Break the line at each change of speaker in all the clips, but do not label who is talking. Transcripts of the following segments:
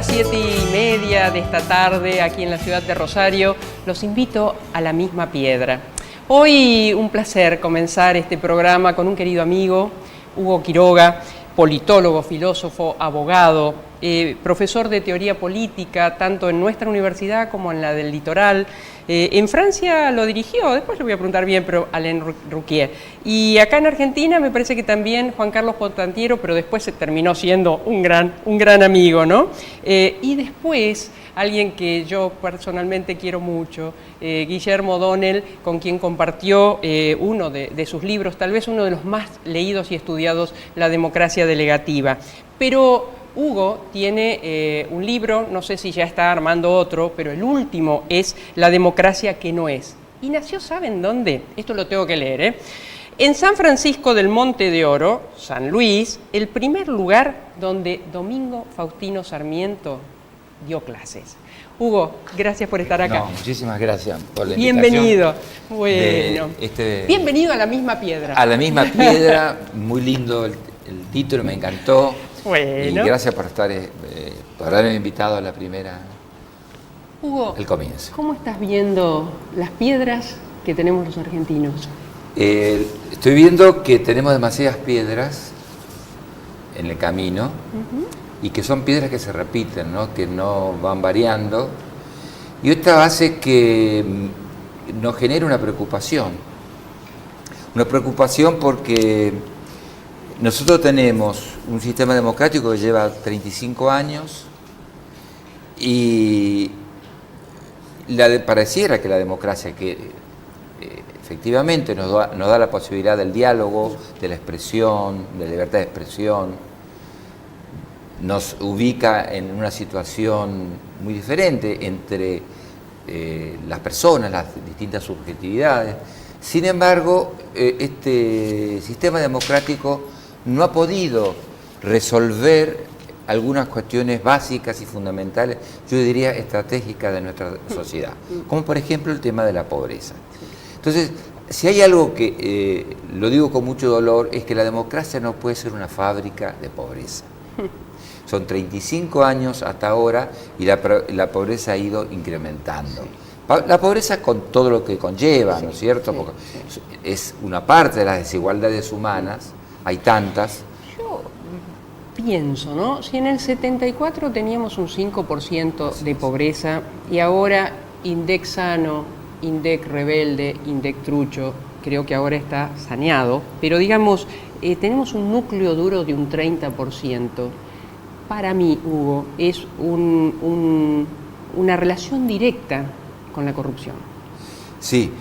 las 7:30 de esta tarde aquí en la ciudad de Rosario, los invito a la misma piedra. Hoy un placer comenzar este programa con un querido amigo, Hugo Quiroga, politólogo, filósofo, abogado, profesor de teoría política, tanto en nuestra universidad como en la del Litoral. En Francia lo dirigió, después le voy a preguntar bien, pero Alain Rouquier. Y acá en Argentina me parece que también Juan Carlos Potantiero, pero después se terminó siendo un gran amigo, ¿no? Y después, alguien que yo personalmente quiero mucho, Guillermo O'Donnell, con quien compartió uno de sus libros, tal vez uno de los más leídos y estudiados, La democracia delegativa. Pero Hugo tiene un libro, no sé si ya está armando otro, pero el último es La democracia que no es. Y nació, ¿saben dónde? Esto lo tengo que leer, ¿eh? En San Francisco del Monte de Oro, San Luis, el primer lugar donde Domingo Faustino Sarmiento dio clases. Hugo, gracias por estar acá.
No, muchísimas gracias por la
Bienvenido.
invitación.
Bueno, bienvenido a la misma piedra.
A la misma piedra, muy lindo el título, me encantó.
Bueno.
Y gracias por por haberme invitado a la primera,
Hugo,
el comienzo.
¿Cómo estás viendo las piedras que tenemos los argentinos?
Estoy viendo que tenemos demasiadas piedras en el camino y que son piedras que se repiten, ¿no? Que no van variando. Y esto hace que nos genere una preocupación. Una preocupación porque nosotros tenemos un sistema democrático que lleva 35 años y pareciera que la democracia, que efectivamente nos da la posibilidad del diálogo, de la expresión, de la libertad de expresión, nos ubica en una situación muy diferente entre las personas, las distintas subjetividades. Sin embargo, este sistema democrático no ha podido resolver algunas cuestiones básicas y fundamentales, yo diría estratégicas de nuestra sociedad, como por ejemplo el tema de la pobreza. Entonces, si hay algo que, lo digo con mucho dolor, es que la democracia no puede ser una fábrica de pobreza. Son 35 años hasta ahora y la pobreza ha ido incrementando. La pobreza con todo lo que conlleva, ¿no es cierto? Porque es una parte de las desigualdades humanas, hay tantas.
Yo pienso, ¿no? Si en el 74 teníamos un 5% de pobreza y ahora INDEC sano, INDEC rebelde, INDEC trucho, creo que ahora está saneado, pero digamos, tenemos un núcleo duro de un 30%. Para mí, Hugo, es una relación directa con la corrupción.
Sí,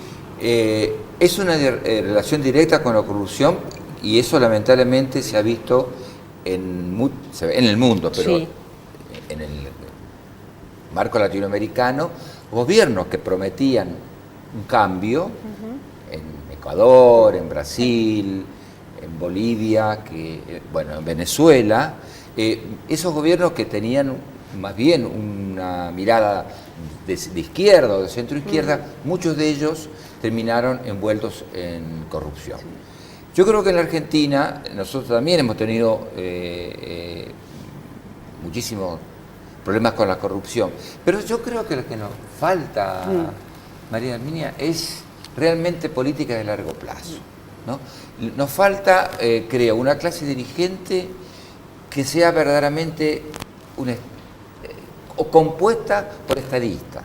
es una relación directa con la corrupción y eso lamentablemente se ha visto en el mundo, pero sí, en el marco latinoamericano, gobiernos que prometían un cambio en Ecuador, en Brasil, en Bolivia, en Venezuela, esos gobiernos que tenían más bien una mirada de izquierda o de centro izquierda, muchos de ellos terminaron envueltos en corrupción. Sí. Yo creo que en la Argentina nosotros también hemos tenido muchísimos problemas con la corrupción, pero yo creo que lo que nos falta, María Herminia, es realmente política de largo plazo, ¿no? Nos falta, creo, una clase dirigente que sea verdaderamente compuesta por estadistas.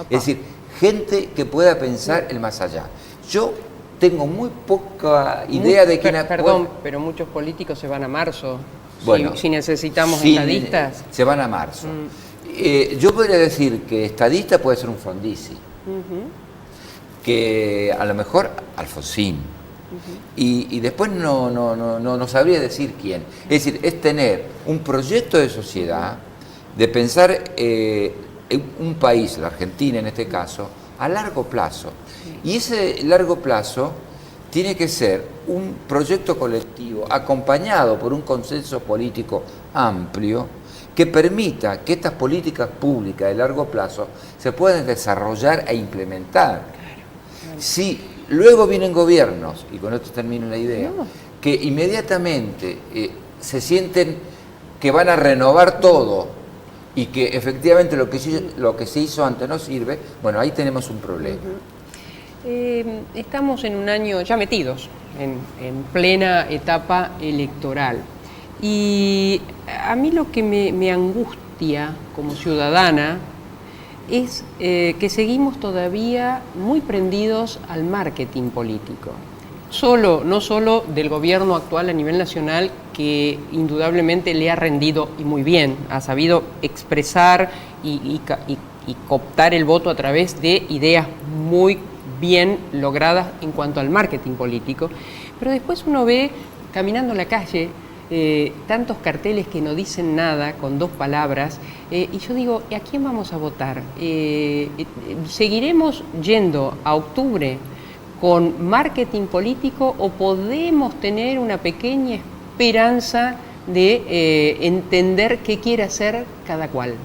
Es decir, gente que pueda pensar el más allá. Yo tengo muy poca idea de quién...
Perdón, pero muchos políticos se van a marzo. Bueno, si necesitamos estadistas.
Se van a marzo. Yo podría decir que estadista puede ser un Frondizi, que a lo mejor Alfonsín, y después no sabría decir quién. Es decir, es tener un proyecto de sociedad, de pensar en un país, la Argentina en este caso, a largo plazo. Y ese largo plazo tiene que ser un proyecto colectivo acompañado por un consenso político amplio que permita que estas políticas públicas de largo plazo se puedan desarrollar e implementar. Si luego vienen gobiernos, y con esto termino la idea, que inmediatamente se sienten que van a renovar todo y que efectivamente lo que se hizo antes no sirve, bueno, ahí tenemos un problema.
Estamos en un año ya metidos en plena etapa electoral y a mí lo que me angustia como ciudadana es que seguimos todavía muy prendidos al marketing político. No solo del gobierno actual a nivel nacional, que indudablemente le ha rendido y muy bien, ha sabido expresar y cooptar el voto a través de ideas muy bien logradas en cuanto al marketing político, pero después uno ve caminando en la calle tantos carteles que no dicen nada con dos palabras, y yo digo, ¿a quién vamos a votar? ¿Seguiremos yendo a octubre con marketing político o podemos tener una pequeña esperanza de entender qué quiere hacer cada cual?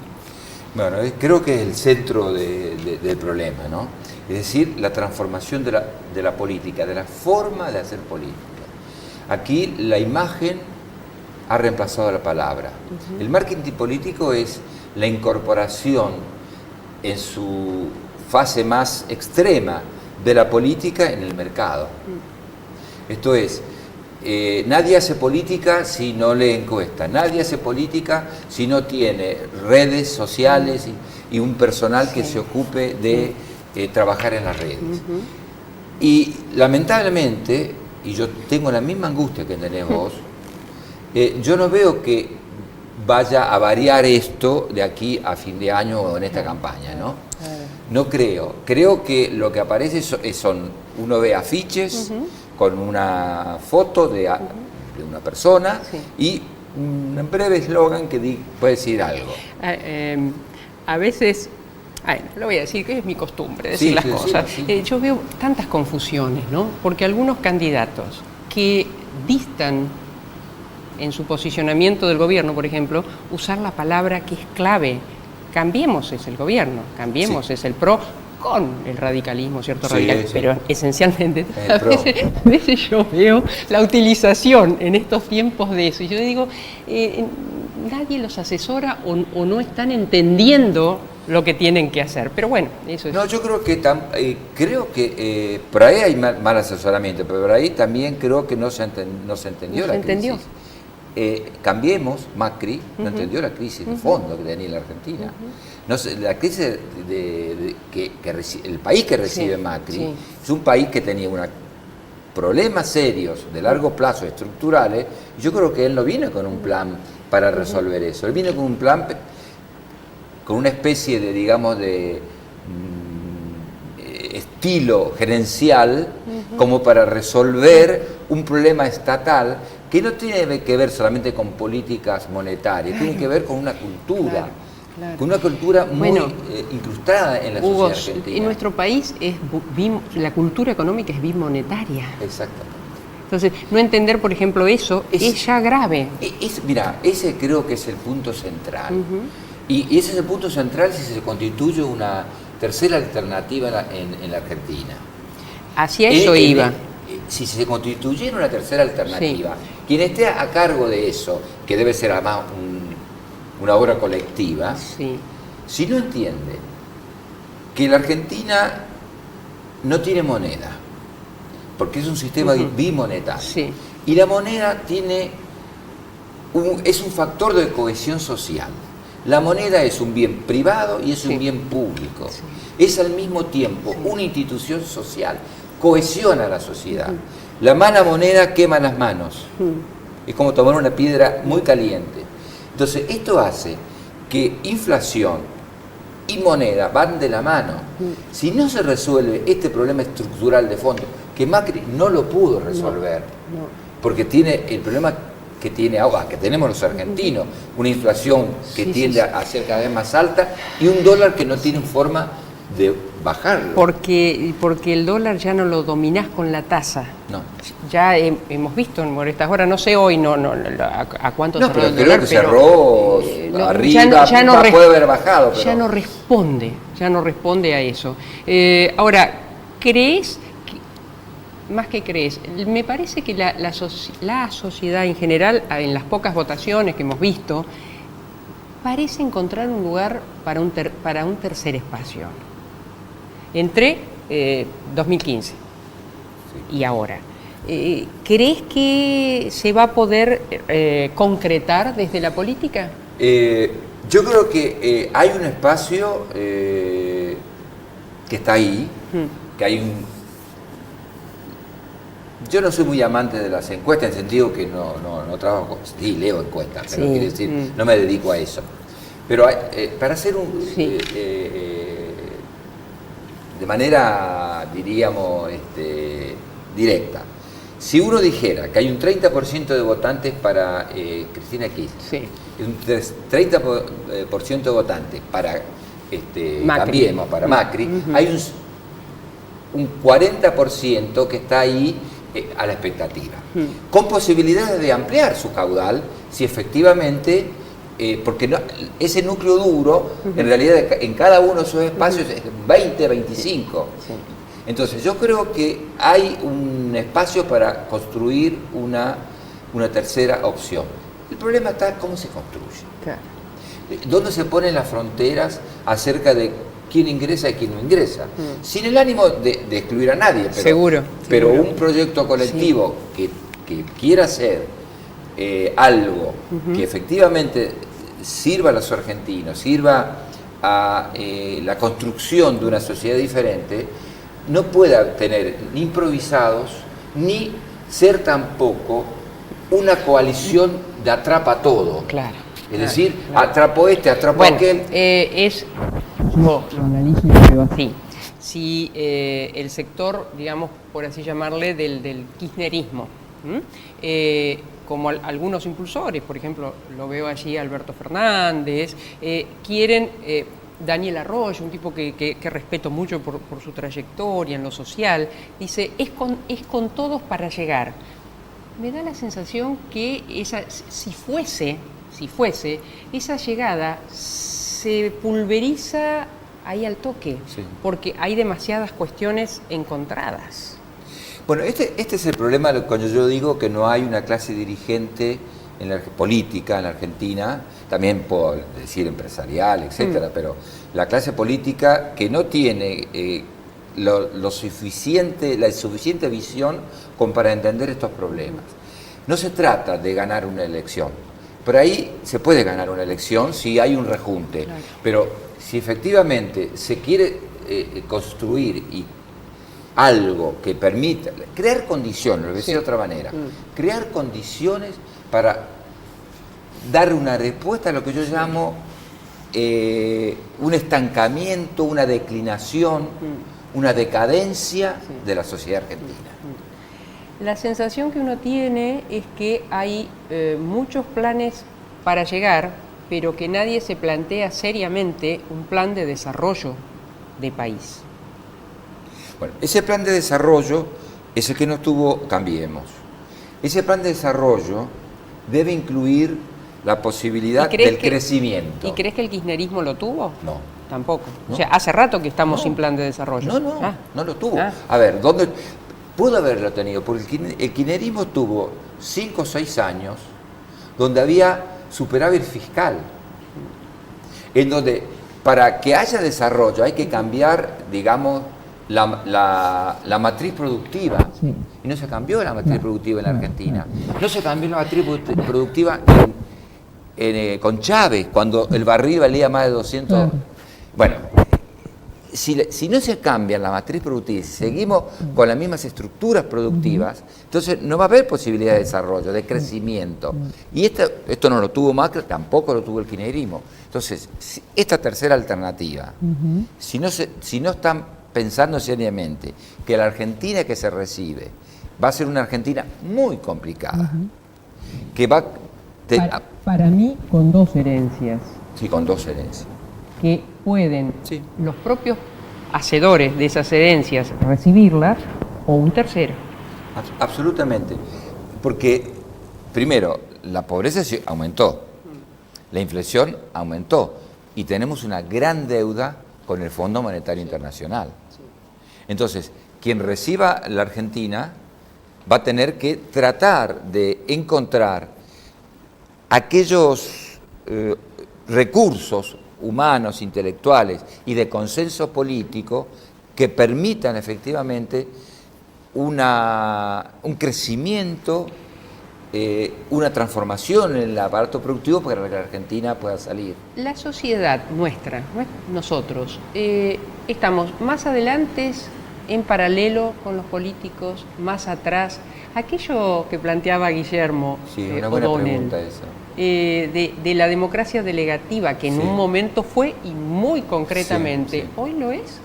Bueno, creo que es el centro del problema, ¿no? Es decir, la transformación de la política, de la forma de hacer política. Aquí la imagen ha reemplazado la palabra. El marketing político es la incorporación en su fase más extrema de la política en el mercado. Esto es, nadie hace política si no lee encuestas, nadie hace política si no tiene redes sociales y un personal que se ocupe de trabajar en las redes. Y lamentablemente, y yo tengo la misma angustia que tenés vos, yo no veo que vaya a variar esto de aquí a fin de año o en esta campaña, ¿no? No creo. Creo que lo que aparece son uno ve afiches con una foto de una persona y un breve eslogan que puede decir algo.
A veces, lo voy a decir, que es mi costumbre decir las cosas. Yo veo tantas confusiones, ¿no? Porque algunos candidatos que distan en su posicionamiento del gobierno, por ejemplo, usar la palabra que es clave. Cambiemos es el gobierno, Cambiemos es el PRO, con el radicalismo, ¿cierto? Pero esencialmente a veces yo veo la utilización en estos tiempos de eso y yo digo, nadie los asesora o no están entendiendo lo que tienen que hacer, pero bueno, eso es.
No, yo creo que por ahí hay mal asesoramiento, pero por ahí también creo que no se entendió la crisis. Cambiemos, Macri no entendió la crisis de fondo que tenía la Argentina. No sé, la crisis el país que recibe Macri es un país que tenía problemas serios de largo plazo, estructurales, y yo creo que él no vino con un plan para resolver eso. Él vino con un plan, con una especie de, digamos, de estilo gerencial, como para resolver un problema estatal que no tiene que ver solamente con políticas monetarias, tiene que ver con una cultura, con una cultura muy incrustada en la sociedad argentina.
En nuestro país la cultura económica es bimonetaria.
Exactamente.
Entonces, no entender, por ejemplo, eso es ya grave.
Mira, ese creo que es el punto central. Y ese es el punto central si se constituye una tercera alternativa en la Argentina.
Hacia eso iba.
Si se constituyera una tercera alternativa, quien esté a cargo de eso, que debe ser además una obra colectiva, si no entiende que la Argentina no tiene moneda, porque es un sistema bimonetario, y la moneda es un factor de cohesión social. La moneda es un bien privado y es un bien público. Es al mismo tiempo una institución social, cohesiona a la sociedad. La mala moneda quema las manos. Es como tomar una piedra muy caliente. Entonces, esto hace que inflación y moneda van de la mano. Si no se resuelve este problema estructural de fondo, que Macri no lo pudo resolver, porque tiene el problema que tenemos los argentinos, una inflación que tiende a ser cada vez más alta y un dólar que no tiene forma de bajarlo.
Porque el dólar ya no lo dominás con la tasa.
No.
Ya hemos visto por estas horas, no sé hoy a cuánto cerró
pero
el
creo
dólar,
que cerró arriba, puede haber bajado. Pero
ya no responde a eso. Ahora, ¿crees? Más que crees, me parece que la sociedad en general, en las pocas votaciones que hemos visto, parece encontrar un lugar para un tercer espacio entre 2015 y ahora. ¿Crees que se va a poder concretar desde la política?
Yo creo que hay un espacio que está ahí, que hay un... Yo no soy muy amante de las encuestas, en el sentido que no trabajo, sí, leo encuestas, pero quiere decir, no me dedico a eso. Pero para hacer de manera, diríamos, directa, si uno dijera que hay un 30% de votantes para Cristina Kirchner, un 30% de votantes para Cambiemos, para Macri, hay un 40% que está ahí a la expectativa, con posibilidades de ampliar su caudal si efectivamente, porque ese núcleo duro, en realidad en cada uno de sus espacios es 20, 25. Entonces yo creo que hay un espacio para construir una tercera opción. El problema está cómo se construye. Claro. ¿Dónde se ponen las fronteras acerca de quién ingresa y quién no ingresa? Sin el ánimo de excluir a nadie, pero un proyecto colectivo que quiera hacer algo que efectivamente sirva a los argentinos, sirva a la construcción de una sociedad diferente, no pueda tener ni improvisados ni ser tampoco una coalición de atrapa todo.
Claro.
Es decir, atrapo atrapo aquel.
Yo lo analizo y lo veo así. Si el sector, digamos, por así llamarle, del kirchnerismo, como algunos impulsores, por ejemplo, lo veo allí Alberto Fernández, quieren... Daniel Arroyo, un tipo que respeto mucho por su trayectoria en lo social, dice, es con todos para llegar. Me da la sensación que si fuese, esa llegada se pulveriza ahí al toque, porque hay demasiadas cuestiones encontradas.
Bueno, este es el problema cuando yo digo que no hay una clase dirigente política en la Argentina, también puedo decir empresarial, etcétera, pero la clase política que no tiene la suficiente visión como para entender estos problemas. No se trata de ganar una elección. Por ahí se puede ganar una elección si hay un rejunte, claro. Pero si efectivamente se quiere construir algo que permita, crear condiciones, lo voy a decir de otra manera, crear condiciones para dar una respuesta a lo que yo llamo un estancamiento, una declinación, una decadencia de la sociedad argentina.
La sensación que uno tiene es que hay muchos planes para llegar, pero que nadie se plantea seriamente un plan de desarrollo de país.
Bueno, ese plan de desarrollo es el que no tuvo Cambiemos. Ese plan de desarrollo debe incluir la posibilidad del crecimiento.
¿Y crees que el kirchnerismo lo tuvo?
No.
Tampoco.
No.
O sea, hace rato que estamos sin plan de desarrollo.
No lo tuvo. A ver, ¿dónde pudo haberlo tenido? Porque el kirchnerismo tuvo 5 o 6 años donde había superávit fiscal, en donde para que haya desarrollo hay que cambiar, digamos, la matriz productiva. Y no se cambió la matriz productiva en la Argentina. No se cambió la matriz productiva con Chávez, cuando el barril valía más de 200. Bueno, si no se cambia la matriz productiva, si seguimos con las mismas estructuras productivas, entonces no va a haber posibilidad de desarrollo, de crecimiento. Y esto no lo tuvo Macri, tampoco lo tuvo el kirchnerismo. Entonces, esta tercera alternativa, si no están pensando seriamente que la Argentina que se recibe va a ser una Argentina muy complicada, que va...
Para mí, con dos herencias.
Sí, con dos herencias.
Que pueden los propios hacedores de esas herencias recibirlas, o un tercero.
Absolutamente. Porque, primero, la pobreza aumentó, la inflación aumentó, y tenemos una gran deuda con el Fondo Monetario Internacional. Entonces, quien reciba la Argentina va a tener que tratar de encontrar aquellos recursos humanos, intelectuales y de consenso político que permitan efectivamente un crecimiento, una transformación en el aparato productivo para que la Argentina pueda salir.
La sociedad nuestra, nosotros, estamos más adelantes en paralelo con los políticos, más atrás. Aquello que planteaba Guillermo
una buena pregunta esa.
De la democracia delegativa, que en un momento fue y muy concretamente, ¿hoy lo es?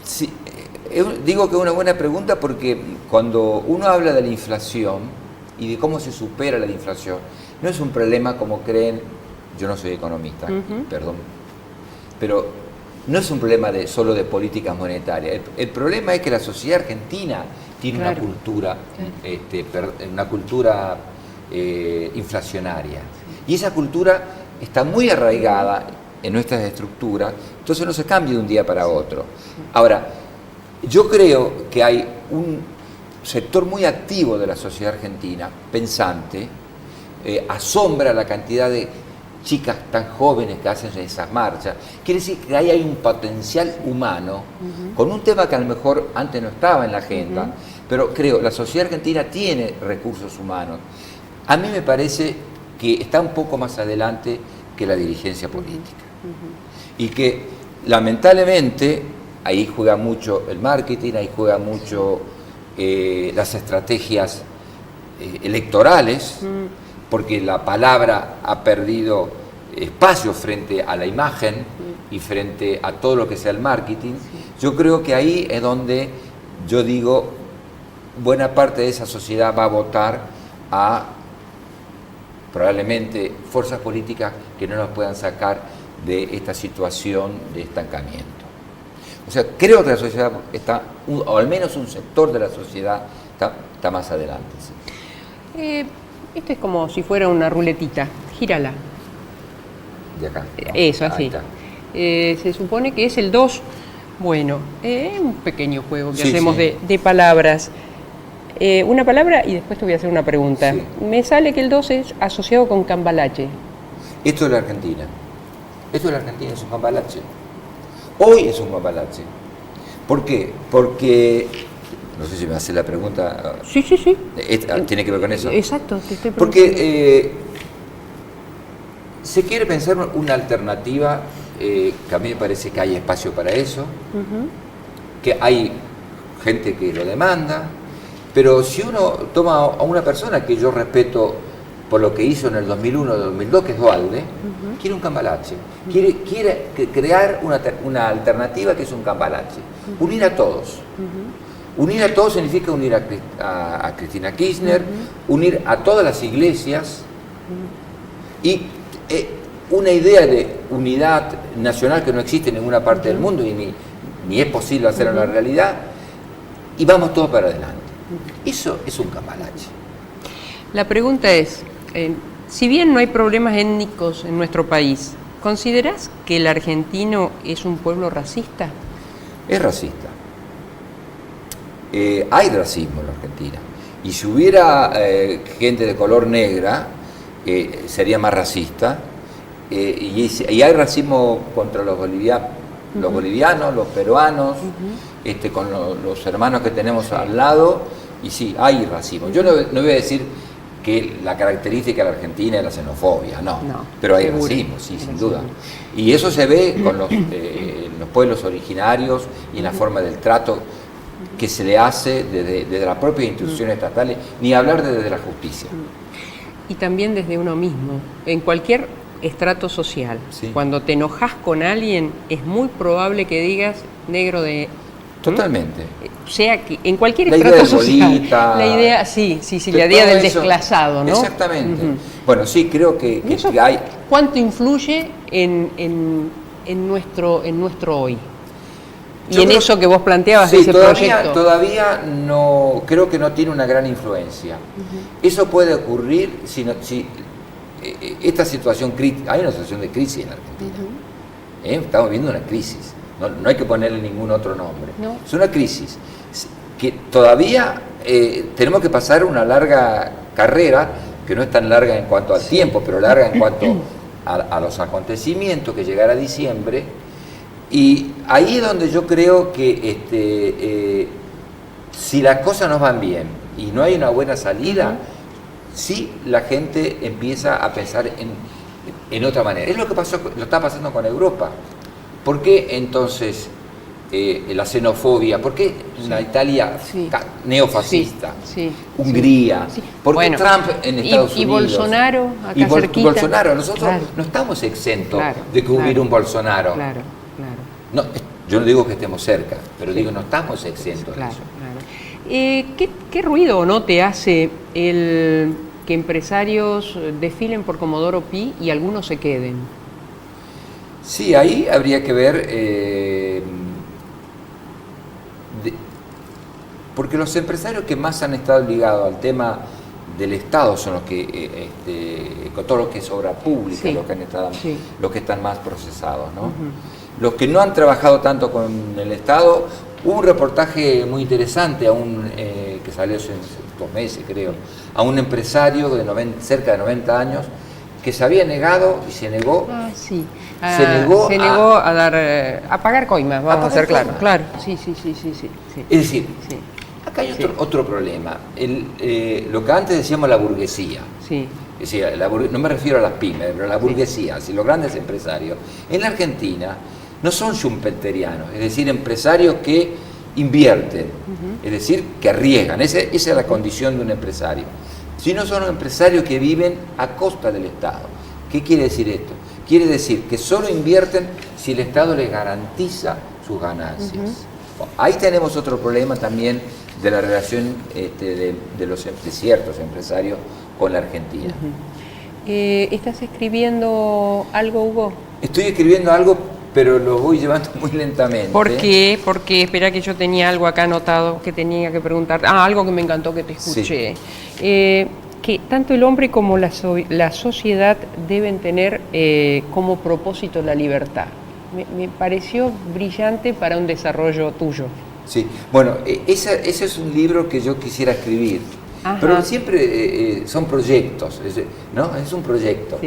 Sí, digo que es una buena pregunta porque cuando uno habla de la inflación y de cómo se supera la inflación, no es un problema como creen, yo no soy economista, perdón, pero no es un problema solo de políticas monetarias. El problema es que la sociedad argentina tiene una cultura inflacionaria. Y esa cultura está muy arraigada en nuestras estructuras, entonces no se cambia de un día para otro. Ahora, yo creo que hay un sector muy activo de la sociedad argentina, pensante, asombra la cantidad de chicas tan jóvenes que hacen esas marchas. Quiere decir que ahí hay un potencial humano, con un tema que a lo mejor antes no estaba en la agenda, pero creo que la sociedad argentina tiene recursos humanos. A mí me parece que está un poco más adelante que la dirigencia política. Y que lamentablemente ahí juega mucho el marketing, ahí juega mucho las estrategias electorales, porque la palabra ha perdido espacio frente a la imagen y frente a todo lo que sea el marketing. Yo creo que ahí es donde yo digo, buena parte de esa sociedad va a votar a probablemente fuerzas políticas que no nos puedan sacar de esta situación de estancamiento. O sea, creo que la sociedad está, o al menos un sector de la sociedad está más adelante. ¿Sí?
Esto es como si fuera una ruletita, gírala.
De acá. ¿No?
Eso, así. Se supone que es el 2. Bueno, un pequeño juego que hacemos de palabras. Una palabra y después te voy a hacer una pregunta. Sí. Me sale que el 2 es asociado con cambalache.
Esto es la Argentina. Esto es la Argentina, es un cambalache. Hoy es un cambalache. ¿Por qué? Porque, no sé si me hace la pregunta.
Sí.
¿Tiene que ver con eso?
Exacto, te estoy preguntando.
Porque se quiere pensar una alternativa, que a mí me parece que hay espacio para eso, que hay gente que lo demanda, pero si uno toma a una persona que yo respeto por lo que hizo en el 2001-2002, que es Duhalde, quiere un cambalache, quiere crear una alternativa que es un cambalache, unir a todos. Unir a todos significa unir a Cristina Kirchner, unir a todas las iglesias y una idea de unidad nacional que no existe en ninguna parte del mundo y ni es posible hacerlo en la realidad, y vamos todos para adelante. Eso es un cambalache.
La pregunta es, si bien no hay problemas étnicos en nuestro país, ¿considerás que el argentino es un pueblo racista?
Es racista. Hay racismo en la Argentina. Y si hubiera gente de color negra, sería más racista. Y hay racismo contra los bolivianos, los peruanos, con los hermanos que tenemos al lado. Y sí, hay racismo. Yo no voy a decir que la característica de la Argentina es la xenofobia, no. Pero hay racismo, sí, sin duda. Y eso se ve con los pueblos originarios y en la forma del trato que se le hace desde las propias instituciones estatales, ni hablar desde la justicia.
Y también desde uno mismo, en cualquier estrato social. Cuando te enojas con alguien, es muy probable que digas negro de...
Totalmente.
O sea, que en cualquier estrato social.
Bolita,
la idea, la idea del desclasado, ¿no?
Exactamente. Bueno, sí, creo que hay...
¿Cuánto influye en nuestro hoy? Y en eso que vos planteabas de ese proyecto.
Todavía no, creo que no tiene una gran influencia. Eso puede ocurrir si esta situación crítica, hay una situación de crisis en la Argentina. Estamos viendo una crisis, no hay que ponerle ningún otro nombre. No. Es una crisis que todavía tenemos que pasar una larga carrera que no es tan larga en cuanto al tiempo, pero larga en cuanto a los acontecimientos, que llegará diciembre. Y ahí es donde yo creo que si las cosas no van bien y no hay una buena salida, sí la gente empieza a pensar en otra manera. Es lo que lo está pasando con Europa. ¿Por qué entonces la xenofobia? ¿Por qué una Italia neofascista? Hungría. ¿Por qué Trump en Estados Unidos?
Y Bolsonaro, acá cerquita.
Bolsonaro, nosotros no estamos exentos de que hubiera un Bolsonaro. No, yo no digo que estemos cerca, pero digo no estamos exentos de eso.
¿Qué ruido no te hace el que empresarios desfilen por Comodoro Pi y algunos se queden?
Sí, ahí habría que ver, porque los empresarios que más han estado ligados al tema del Estado son los que, con todo lo que es obra pública, los que están más procesados, ¿no? Los que no han trabajado tanto con el Estado, hubo un reportaje muy interesante, que salió hace 2 meses creo, a un empresario de cerca de 90 años, que se había negado y se negó. Se negó
a dar, a pagar coimas, vamos a ser claros. Claro, sí.
Es decir, acá hay otro problema. Lo que antes decíamos la burguesía. Es decir, no me refiero a las pymes, pero a la burguesía, los grandes empresarios. En la Argentina no son schumpeterianos, es decir, empresarios que invierten, es decir, que arriesgan. Esa es la condición de un empresario. Sino son empresarios que viven a costa del Estado. ¿Qué quiere decir esto? Quiere decir que solo invierten si el Estado les garantiza sus ganancias. Bueno, ahí tenemos otro problema también de la relación de ciertos empresarios con la Argentina.
¿Estás escribiendo algo, Hugo?
Estoy escribiendo algo, pero lo voy llevando muy lentamente.
¿Por qué? Porque espera, que yo tenía algo acá anotado que tenía que preguntar. Algo que me encantó que te escuché. Que tanto el hombre como la sociedad deben tener como propósito la libertad. Me pareció brillante para un desarrollo tuyo.
Sí, bueno, ese es un libro que yo quisiera escribir. Pero siempre son proyectos, ¿no? Es un proyecto.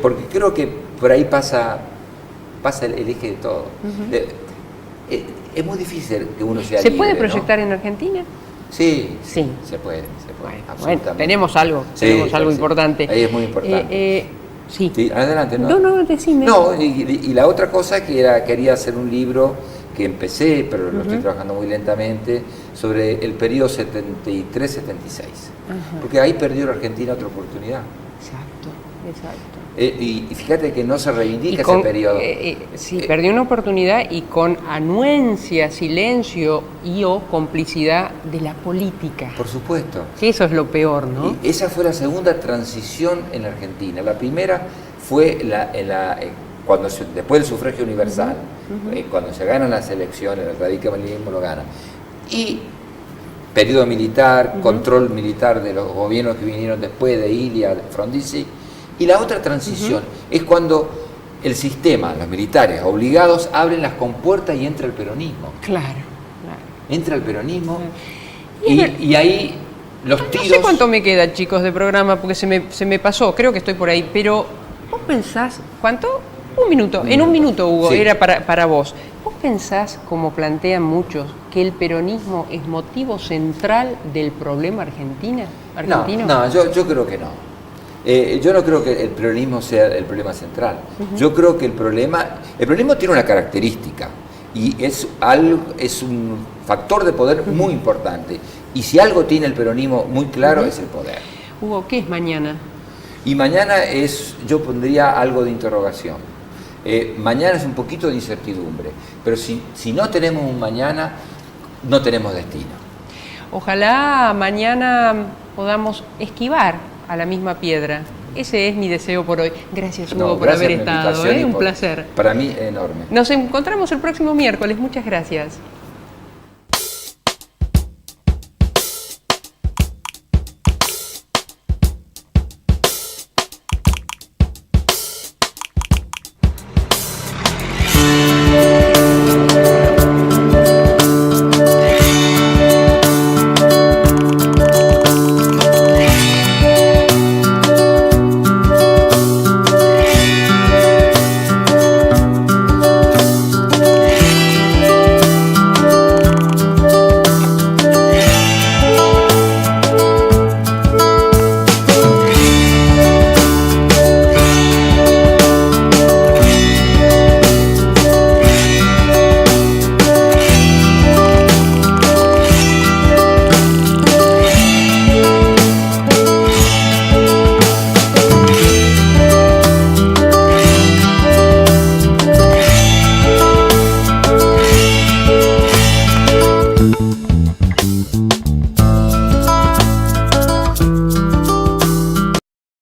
Porque creo que por ahí pasa el eje de todo. Es muy difícil que uno sea
¿Se
libre,
puede proyectar en Argentina?
Sí, se puede,
bueno, tenemos algo importante.
Ahí es muy importante.
Sí,
adelante. No,
decime.
No, y la otra cosa quería hacer un libro que empecé, pero lo estoy trabajando muy lentamente, sobre el periodo 73-76. Porque ahí perdió la Argentina otra oportunidad.
Exacto.
Y fíjate que no se reivindica ese periodo.
Perdió una oportunidad y con anuencia, silencio o complicidad de la política.
Por supuesto.
Que eso es lo peor, ¿no?
Y esa fue la segunda transición en la Argentina. La primera fue después del sufragio universal, cuando se ganan las elecciones, el radicalismo lo gana. Y periodo militar, control militar de los gobiernos que vinieron después de Ilia, de Frondizi. Y la otra transición es cuando el sistema, los militares obligados, abren las compuertas y entra el peronismo.
Claro.
Entra el peronismo y ahí los tiros...
No sé cuánto me queda, chicos, de programa, porque se me pasó, creo que estoy por ahí, pero ¿vos pensás cuánto? Un minuto. En un minuto, Hugo, era para vos. ¿Vos pensás, como plantean muchos, que el peronismo es motivo central del problema argentino?
No, yo creo que no. Yo no creo que el peronismo sea el problema central. Yo creo que el peronismo tiene una característica y es un factor de poder muy importante. Y si algo tiene el peronismo muy claro es el poder.
Hugo, ¿qué es mañana?
Y mañana yo pondría algo de interrogación. Mañana es un poquito de incertidumbre, pero si no tenemos un mañana, no tenemos destino.
Ojalá mañana podamos esquivar a la misma piedra. Ese es mi deseo por hoy. Gracias, Hugo, por haber estado. Un placer.
Para mí, enorme.
Nos encontramos el próximo miércoles. Muchas gracias.